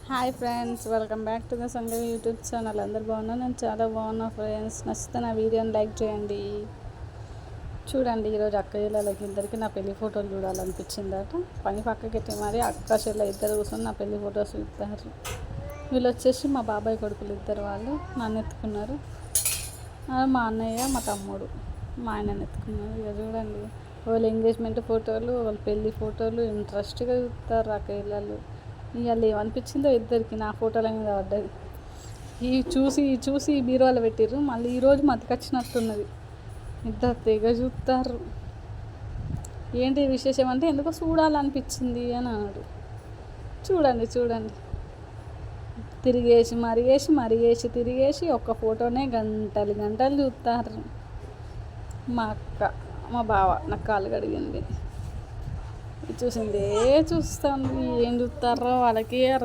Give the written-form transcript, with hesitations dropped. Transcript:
Hi friends, welcome back to the Sangavi YouTube channel. అందరు బాగున్నాను, నేను చాలా బాగున్నా ఫ్రెండ్స్. నచ్చితే నా వీడియోని లైక్ చేయండి. చూడండి, ఈరోజు అక్కయ్యలకి ఇద్దరికి నా పెళ్లి ఫోటోలు చూడాలనిపించిందట. పని పక్కకెట్టి మరి అక్క చెల్ల ఇద్దరు కూర్చొని నా పెళ్లి ఫొటోస్ ఇస్తారు. వీళ్ళు వచ్చేసి మా బాబాయ్ కొడుకులు ఇద్దరు, వాళ్ళు నన్ను ఎత్తుకున్నారు. మా అన్నయ్య మా తమ్ముడు మా ఆయన ఎత్తుకున్నారు. ఇక చూడండి, వాళ్ళ ఎంగేజ్మెంట్ ఫోటోలు, వాళ్ళ పెళ్లి ఫోటోలు ఇంట్రెస్ట్గా చూస్తారు అక్కయ్యలు. ఇవాళ ఏమనిపించిందో ఇద్దరికి నా ఫోటోల మీద పడ్డది. చూసి బీరువాలో పెట్టిర్రు. మళ్ళీ ఈరోజు మతికొచ్చినట్టున్నది. ఇద్దరు తెగ చూస్తారు. ఏంటి విశేషం అంటే, ఎందుకో చూడాలనిపించింది అని అన్నాడు. చూడండి, తిరిగేసి ఒక్క ఫోటోనే గంటలు చూస్తారు. మా అక్క, మా బావ నాకు కాలు కడిగింది, చూసిందే చూస్తుంది. ఏం చూస్తారో వాళ్ళకి